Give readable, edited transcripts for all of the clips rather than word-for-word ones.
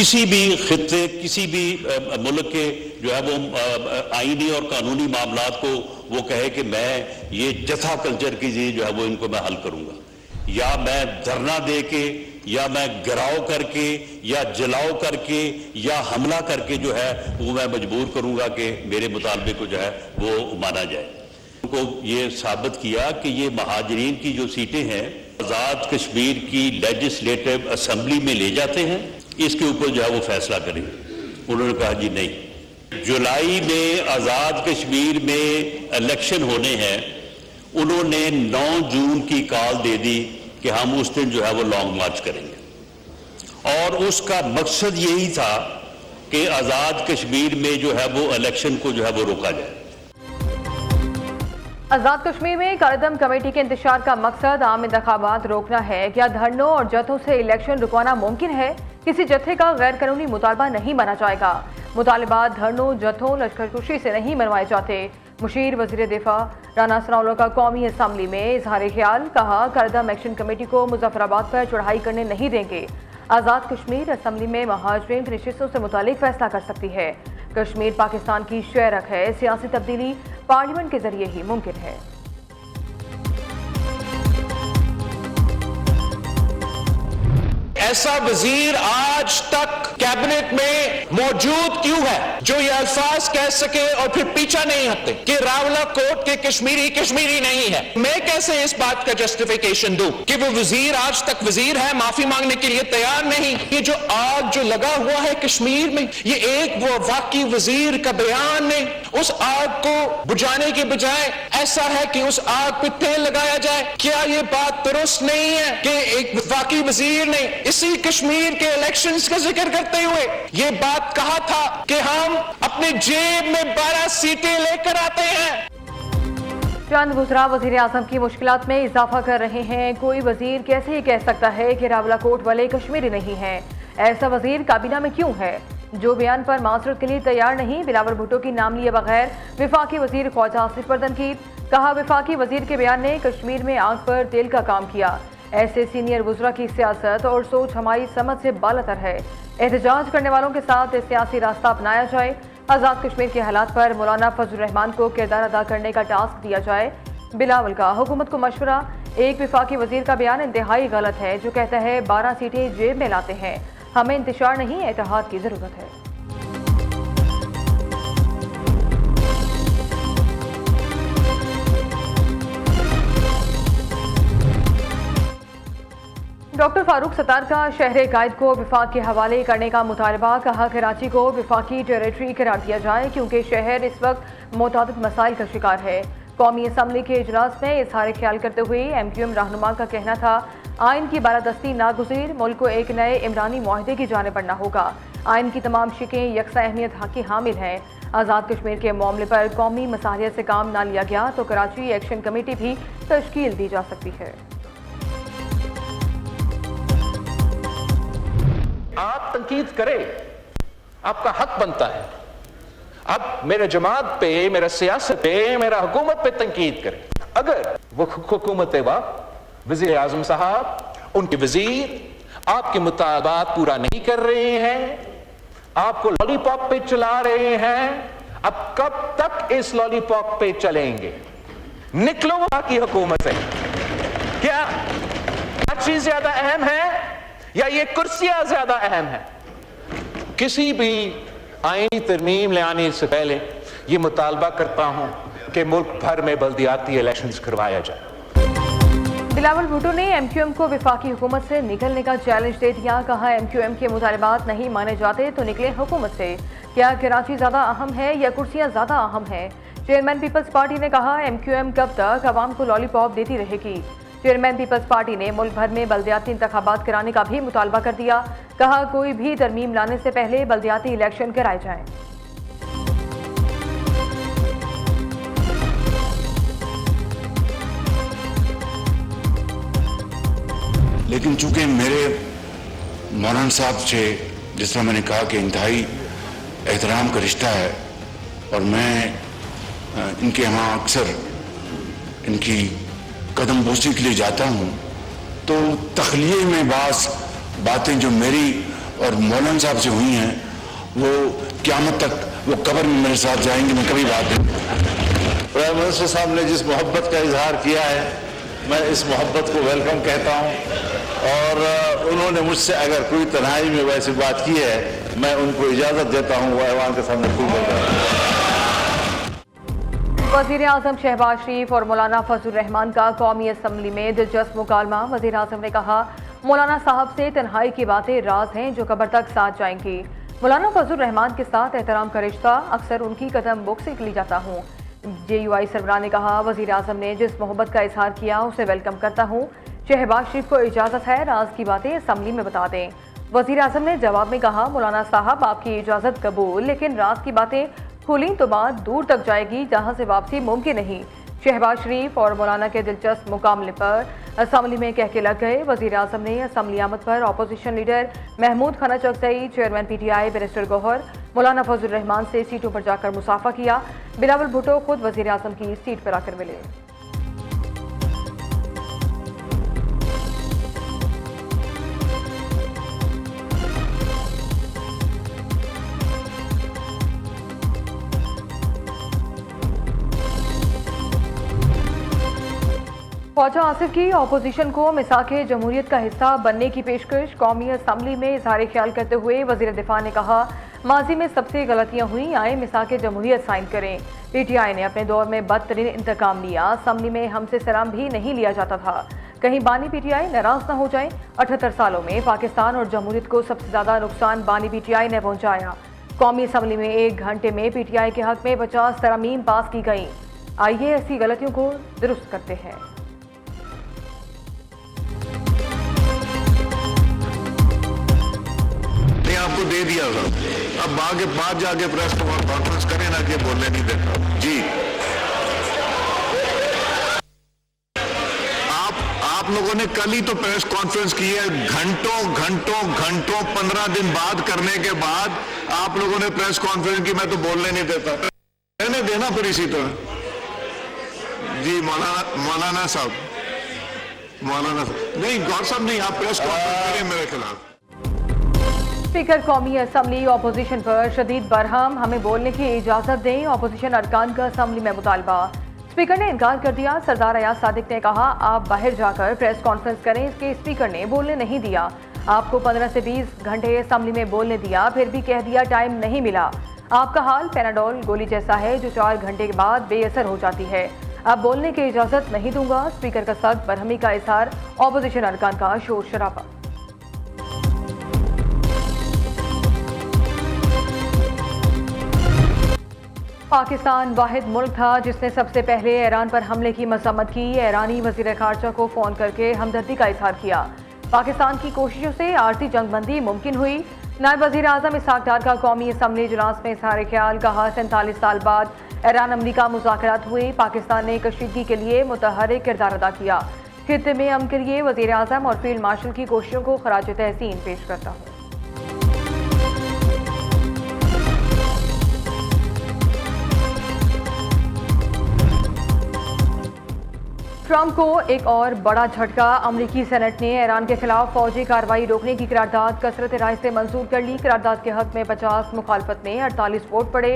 किसी भी खित्ते, किसी भी मुल्क के जो है वो आईनी और कानूनी मामलात को वो कहे कि मैं ये जथा कल्चर की चीज जो है वो इनको मैं हल करूंगा, या मैं धरना दे के, या मैं गिराव करके, या जलाओ करके, या हमला करके जो है वो मैं मजबूर करूंगा कि मेरे मुतालबे को जो है वो माना जाए। उनको ये साबित किया कि ये महाजरीन की जो सीटें हैं आज़ाद कश्मीर की लेजिस्लेटिव असेंबली में ले जाते हैं, इसके ऊपर जो है वो फैसला करें। उन्होंने कहा जी नहीं, जुलाई में आज़ाद कश्मीर में इलेक्शन होने हैं। उन्होंने 9 जून की कॉल दे दी कि हम उस दिन जो है वो लॉन्ग मार्च करेंगे, और उसका मकसद यही था कि आज़ाद कश्मीर में जो है वो इलेक्शन को जो है वो रोका जाए। आज़ाद कश्मीर में कार्यक्रम कमेटी के इंतशार का मकसद आम इंतखाबात रोकना है। क्या धरनों और जत्थों से इलेक्शन रुकवाना मुमकिन है? किसी जत्थे का गैर कानूनी मुतालबा नहीं माना जाएगा। मुतालबात धरनों, जत्थों, लश्करकुशी से नहीं मनवाए जाते। मुशीर वज़ीर दिफा राना सनाउल्लाह का कौमी असम्बली में इजहार ख्याल, कहा कार्यक्रम एक्शन कमेटी को मुजफ्फराबाद पर चढ़ाई करने नहीं देंगे। आज़ाद कश्मीर असम्बली में महाजरीन की नशिस्तों से मुतालिक फैसला कर सकती है। कश्मीर पाकिस्तान की शेरक है, सियासी तब्दीली पार्लियामेंट के जरिए ही मुमकिन है। ऐसा वजीर आज तक कैबिनेट में मौजूद क्यों है जो ये अल्फाज कह सके और फिर पीछा नहीं हटते कि रावलाकोट के कश्मीरी नहीं है? मैं कैसे इस बात का जस्टिफिकेशन दूं कि वो वजीर आज तक वजीर है, माफी मांगने के लिए तैयार नहीं? ये जो आग जो लगा हुआ है कश्मीर में, ये एक वो वाकई वजीर का बयान नहीं। उस आग को बुझाने के बजाय ऐसा है कि उस आग पे तेल लगाया जाए। क्या ये बात दुरुस्त नहीं है कि एक वाकई वजीर ने इसी कश्मीर के इलेक्शंस का जिक्र करते हुए ये बात कहा था कि हम अपने जेब में 12 सीटें लेकर आते हैं? चंद वज़रा वज़ीर आज़म की मुश्किलात में इजाफा कर रहे हैं। कोई वजीर कैसे ये कह सकता है कि रावलाकोट वाले कश्मीरी नहीं हैं? ऐसा वजीर काबीना में क्यों है जो बयान पर माजरत के लिए तैयार नहीं? बिलावल भुट्टो की नाम लिए बगैर विफाकी वजीर ख्वाजा आसिफ पर तनकीद, कहा विफाकी वजीर के बयान ने कश्मीर में आग पर तेल का काम किया। ऐसे सीनियर वज़रा की सियासत और सोच हमारी समझ से बालातर है। एहतजाज करने वालों के साथ सियासी रास्ता अपनाया जाए। आज़ाद कश्मीर के हालात पर मौलाना फजल रहमान को किरदार अदा करने का टास्क दिया जाए। बिलावल का हुकूमत को मशवरा, एक विफाकी वजीर का बयान इंतहाई गलत है जो कहता है 12 सीटें जेब में लाते हैं। हमें इंतशार नहीं, इत्तेहाद की जरूरत है। डॉक्टर फारूक सत्तार का शहर कायद को विफाक के हवाले करने का मुतालबा, कहा कराची को विफाकी टेरिटरी करार दिया जाए क्योंकि शहर इस वक्त मुतादिद मसाइल का शिकार है। कौमी असम्बली के इजलास में इजहार ख्याल करते हुए MQM रहनुमा का कहना था आइन की बालादस्ती नागुज़ीर, मुल्क को एक नए इमरानी मुआहदे की जानिब बढ़ना होगा। आइन की तमाम शिकें यकसा अहमियत की हामिल हैं। आज़ाद कश्मीर के मामले पर कौमी मसालियत से काम ना लिया गया तो कराची एक्शन कमेटी भी तश्कील दी जा सकती है। आप तनकीद करें, आपका हक बनता है। अब मेरे जमात पे, मेरा सियासत पे, मेरा हुकूमत पे तनकीद करें। अगर वो हुकूमत वज़ीर आज़म साहब, उनके वजीर आपके मुतालबात पूरा नहीं कर रहे हैं, आपको लॉलीपॉप पे चला रहे हैं, अब कब तक इस लॉलीपॉप पे चलेंगे? निकलो बाकी हुकूमत से। क्या चीज ज्यादा अहम है या ये कुर्सियां ज्यादा अहम है? किसी भी आईनी तरमीम ले आने से पहले ये मुतालबा करता हूं कि मुल्क भर में बल्दियाती इलेक्शंस करवाया जाए। बिलावल भुट्टो ने MQM को विफाकी हुकूमत से निकलने का चैलेंज दे दिया, कहा MQM के मुतालबात नहीं माने जाते तो निकले हुकूमत से। क्या कराची ज्यादा अहम है या कुर्सियां ज्यादा अहम है? चेयरमैन पीपल्स पार्टी ने कहा MQM कब तक अवाम को लॉलीपॉप देती रहेगी। चेयरमैन पीपल्स पार्टी ने मुल्क भर में बल्दियाती इंतखाबात कराने का भी मुतालबा कर दिया, कहा कोई भी तरमीम लाने से पहले बल्दियाती इलेक्शन कराए जाएं। लेकिन चूंकि मेरे मौलाना साहब से जिस तरह मैंने कहा कि इंतहाई एहतराम का रिश्ता है और मैं इनके यहाँ अक्सर इनकी कदम बोसी के लिए जाता हूँ, तो तखलीए में बातें जो मेरी और मौलाना साहब से हुई हैं वो क़यामत तक वो कब्र में मेरे साथ जाएंगे, मैं कभी बात नहीं। प्राइम मिनिस्टर साहब ने जिस मोहब्बत का इजहार किया है, मैं इस मोहब्बत को वेलकम कहता हूं और उन्होंने मुझसे अगर कोई तन्हाई में वैसी बात की है, मैं उनको इजाज़त देता हूं, वो ऐवान के सामने खूब बोल रहा है। वज़ीर आज़म शहबाज शरीफ और मौलाना फजल रहमान का कौमी असम्बली में दिलचस्प मुकालमा। वज़ीर आज़म ने कहा, मौलाना साहब से तन्हाई की बातें राज हैं जो कब्र तक साथ जाएंगी। मौलाना फजल रहमान के साथ एहतराम का रिश्ता अक्सर उनकी कदम बुक से ली जाता हूँ। JUI सरबराह ने कहा, वज़ीर आज़म ने जिस मोहब्बत का इजहार किया उसे वेलकम करता हूँ। शहबाज शरीफ को इजाज़त है राज की बातें असम्बली में बता दें। वज़ीर आज़म ने जवाब में कहा, मौलाना साहब आपकी इजाज़त कबूल, लेकिन राज की बातें खुली तो बात दूर तक जाएगी जहाँ से वापसी मुमकिन नहीं। शहबाज शरीफ और मौलाना के दिलचस्प मुकाबले पर असम्बली में कह के लग गए। वज़ीर आज़म ने असम्बली आमद पर अपोजिशन लीडर महमूद खाना चकजई, चेयरमैन PTI बैरिस्टर गौहर, मौलाना फजल रहमान से सीटों पर जाकर मुसाफा किया। बिलावल भुट्टो खुद वज़ीर आज़म की सीट पर आकर मिले। ख्वाजा आसिफ की अपोजिशन को मिसाके जमहूरियत का हिस्सा बनने की पेशकश। कौमी असम्बली में इजहार ख्याल करते हुए वज़ीर दिफा ने कहा, माजी में सबसे गलतियां हुई, आए मिसाके जमहूरियत साइन करें। PTI ने अपने दौर में बदतरीन इंतकाम लिया। असम्बली में हमसे सलाम भी नहीं लिया जाता था, कहीं बानी PTI नाराज न हो जाए। 78 सालों में पाकिस्तान और जमहूरियत को सबसे ज्यादा नुकसान बानी PTI ने पहुंचाया। कौमी असम्बली में 1 घंटे में PTI के हक में 50 तरमीम पास की गई। आइए ऐसी गलतियों को दुरुस्त करते हैं। आपको दे दिया था, अब आगे बाद जाके प्रेस कॉन्फ्रेंस करें ना कि बोलने नहीं देता जी। आप लोगों ने कल ही तो प्रेस कॉन्फ्रेंस की है, घंटों घंटों घंटों 15 दिन बाद करने के बाद आप लोगों ने प्रेस कॉन्फ्रेंस की। मैं तो बोलने नहीं देता, मैंने देना फिर इसी तरह जी। मौलाना साहब नहीं, गौर साहब नहीं, आप प्रेस कॉन्फ्रेंस करें मेरे खिलाफ। स्पीकर कौमी असम्बली अपोजिशन पर शदीद बरहम, हमें बोलने की इजाज़त दें। अपोजिशन अरकान का असम्बली में मुतालबा। स्पीकर ने इनकार कर दिया। सरदार अयाज सादिक ने कहा, आप बाहर जाकर प्रेस कॉन्फ्रेंस करें। इसके स्पीकर ने बोलने नहीं दिया। आपको 15 से 20 घंटे असम्बली में बोलने दिया, फिर भी कह दिया टाइम नहीं मिला। आपका हाल पैनाडोल गोली जैसा है जो 4 घंटे के बाद बेअसर हो जाती है। अब बोलने की इजाज़त नहीं दूंगा। स्पीकर का सख्त बरहमी का इजहार। अपोजिशन अरकान का शोर शराबा। पाकिस्तान वाहिद मुल्क था जिसने सबसे पहले ईरान पर हमले की मजम्मत की। ईरानी वज़ीर ख़ारजा को फ़ोन करके हमदर्दी का इजहार किया। पाकिस्तान की कोशिशों से आरजी जंगबंदी मुमकिन हुई। नायब वज़ीर आज़म इसहाक डार का कौमी असम्बली इजलास में इजहार ख्याल। कहा, 47 साल बाद ईरान अमरीका मुज़ाकरात हुए। पाकिस्तान ने कशीदगी के लिए मुतहर्रिक किरदार अदा किया। खित्ते में अमन के लिए वज़ीर आज़म और फील्ड मार्शल की कोशिशों को खराज तहसीन पेश करता हूँ। ट्रंप को एक और बड़ा झटका। अमरीकी सेनेट ने ईरान के खिलाफ फौजी कार्रवाई रोकने की करारदाद कसरत राय से मंजूर कर ली। करारदाद के हक में 50, मुखालफत में 48 वोट पड़े।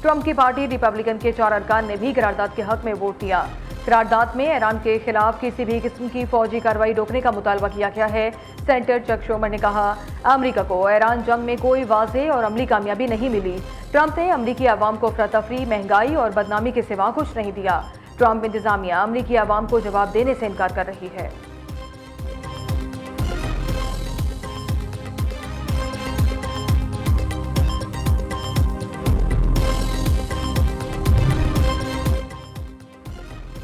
ट्रंप की पार्टी रिपब्लिकन के 4 अरकान ने भी करारदाद के हक में वोट दिया। करारदाद में ईरान के खिलाफ किसी भी किस्म की फौजी कार्रवाई रोकने का मुतालबा किया गया है। सेनेटर चक शूमर ने कहा, अमरीका को ईरान जंग में कोई वाज़ेह और अमली कामयाबी नहीं मिली। ट्रंप ने अमरीकी अवाम को अफरा तफरी, महंगाई और बदनामी के सिवा कुछ नहीं दिया। ट्रंप इंतजामिया अमरीकी अवाम को जवाब देने से इनकार कर रही है।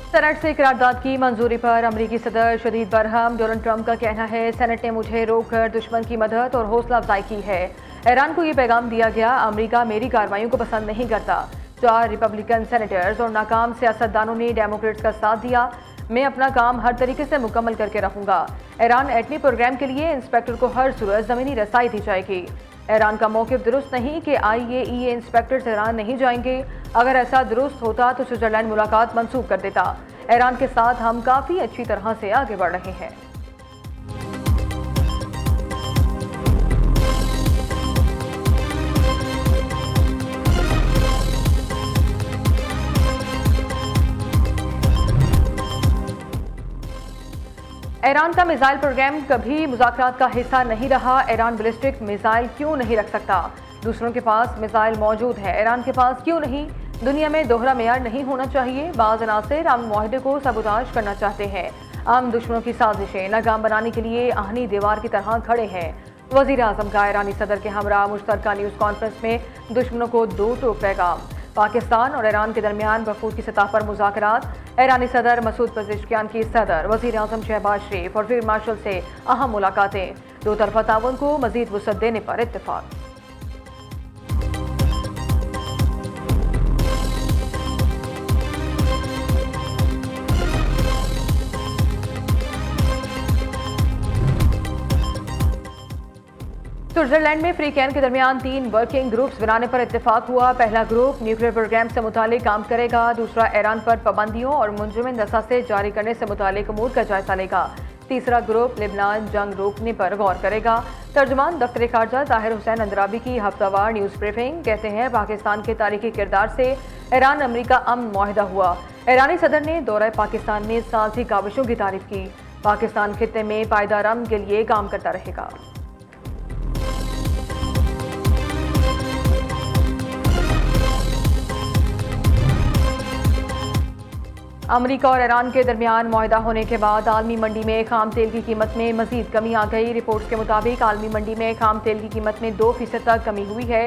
सेनेट से करारदाद की मंजूरी पर अमरीकी सदर शदीद बरहम। डोनाल्ड ट्रंप का कहना है, सेनेट ने मुझे रोककर दुश्मन की मदद और हौसला अफजाई की है। ईरान को ये पैगाम दिया गया, अमरीका मेरी कार्रवाइयों को पसंद नहीं करता। 4 रिपब्लिकन सेनेटर्स और नाकाम सियासतदानों ने डेमोक्रेट्स का साथ दिया। मैं अपना काम हर तरीके से मुकम्मल करके रहूंगा। ईरान एटमी प्रोग्राम के लिए इंस्पेक्टर को हर सूरत ज़मीनी रसाई दी जाएगी। ईरान का मौक़िफ़ दुरुस्त नहीं कि IAEA इंस्पेक्टर्स ईरान नहीं जाएंगे। अगर ऐसा दुरुस्त होता तो स्विट्ज़रलैंड मुलाकात मंसूख कर देता। ईरान के साथ हम काफ़ी अच्छी तरह से आगे बढ़ रहे हैं। ईरान का मिसाइल प्रोग्राम कभी मुज़ाकरात का हिस्सा नहीं रहा। ईरान बैलिस्टिक मिसाइल क्यों नहीं रख सकता? दूसरों के पास मिसाइल मौजूद है, ईरान के पास क्यों नहीं? दुनिया में दोहरा मेयार नहीं होना चाहिए। बाज़ अनासिर आम मुआहदे को सबूताज करना चाहते हैं। आम दुश्मनों की साजिशें नाकाम बनाने के लिए आहनी दीवार की तरह खड़े हैं। वज़ीर आज़म का ईरानी सदर के हमरा मुश्तरका न्यूज़ कॉन्फ्रेंस में दुश्मनों को दो टोक पैगाम। पाकिस्तान और ईरान के दरमियान वफूद की सतह पर मुज़ाकरात। ईरानी सदर मसूद पज़ेश्कियान की सदर वज़ीर आज़म शहबाज शरीफ और फील्ड मार्शल से अहम मुलाकातें। दो तरफ़ा ताउन को मज़ीद वुसअत देने पर इत्तेफाक। स्विट्जरलैंड में फ्री कैन के दरमियान 3 वर्किंग ग्रुप्स बनाने पर इत्तेफाक हुआ। पहला ग्रुप न्यूक्लियर प्रोग्राम से मुतालिक काम करेगा, दूसरा ईरान पर पाबंदियों और मुंजमद असासे जारी करने से मुतालिक अमूर का जायजा लेगा, तीसरा ग्रुप लेबनान जंग रोकने पर गौर करेगा। तर्जुमान दफ्तर खारजा ताहिर हुसैन अंदराबी की हफ्तावार न्यूज़ ब्रीफिंग। कहते हैं पाकिस्तान के तारीखी किरदार से ईरान अमरीका अमन मुआहिदा हुआ। ईरानी सदर ने दौरा पाकिस्तान में सालसी काविशों की तारीफ की। पाकिस्तान खित्ते में पायदार अमन के लिए काम करता रहेगा। अमरीका और ईरान के दरमियान मुआहिदा होने के बाद आलमी मंडी में खाम तेल की कीमत में मजीद कमी आ गई। रिपोर्ट्स के मुताबिक आलमी मंडी में खाम तेल की कीमत में 2% तक कमी हुई है।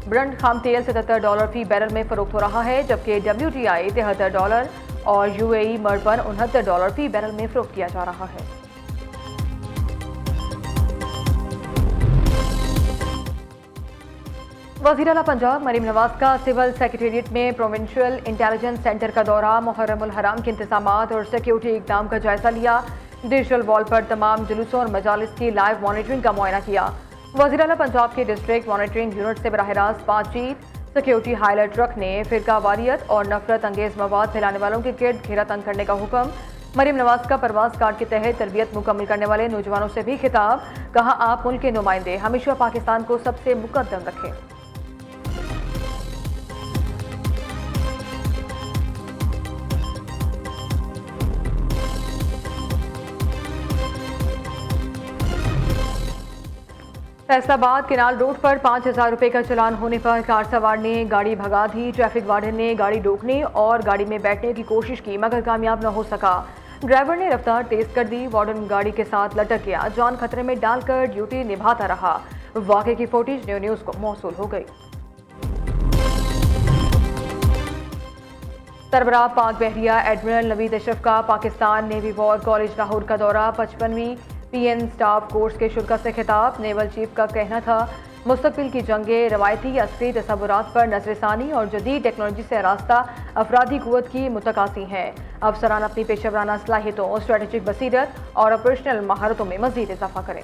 ब्रंट खाम तेल $77 फी बैरल में फरोख्त हो रहा है, जबकि WTI $73 और UAE मर्बन $69 फी बैरल में फरोख्त किया जा रहा है। वज़ीर आला पंजाब मरीम नवाज का सिविल सेक्रेटेरिएट में प्रोविंशियल इंटेलिजेंस सेंटर का दौरा, मुहर्रमुल हराम के इंतजामात और सिक्योरिटी इक़दाम का जायजा लिया। डिजिटल वॉल पर तमाम जुलूसों और मजालिस की लाइव मॉनिटरिंग का मुआयना किया। वज़ीर आला पंजाब के डिस्ट्रिक्ट मॉनिटरिंग यूनिट से बराह रास्त बातचीत। सिक्योरिटी हाईलाइट रखने, फिरका वारियत और नफरत अंगेज मवाद फैलाने वालों के गिर्द घेरा तंग करने का हुक्म। मरीम नवाज का परवाज कार्ड के तहत तरबियत मुकम्मल करने वाले नौजवानों से भी खिताब। कहा, आप मुल्क के नुमाइंदे हमेशा पाकिस्तान को सबसे मुकद्दम रखें। फैसलाबाद केनाल रोड पर 5000 रुपये का चालान होने पर कार सवार ने गाड़ी भगा दी। ट्रैफिक वार्डन ने गाड़ी रोकने और गाड़ी में बैठने की कोशिश की, मगर कामयाब न हो सका। ड्राइवर ने रफ्तार तेज कर दी। वार्डन गाड़ी के साथ लटक गया, जान खतरे में डालकर ड्यूटी निभाता रहा। वाक़े की फुटेज न्यूज़ को मौसूल हो गई। सरबराह पाक बहरिया एडमिरल नवीद अशरफ का Pakistan navy war college Lahore का दौरा। 55वीं PN स्टाफ कोर्स के शुल्का से खिताब। नेवल चीफ का कहना था, मुस्तकबिल की जंगें रवायती अस्करी तसव्वुरात पर नजरसानी और जदीद टेक्नोलॉजी से रास्ता अफराधी कुव्वत की मुतकासी हैं। अफसरान अपनी पेशेवराना सलाहियतों, स्ट्रेटेजिक बसीरत और ऑपरेशनल महारतों में मजीद इजाफा करें।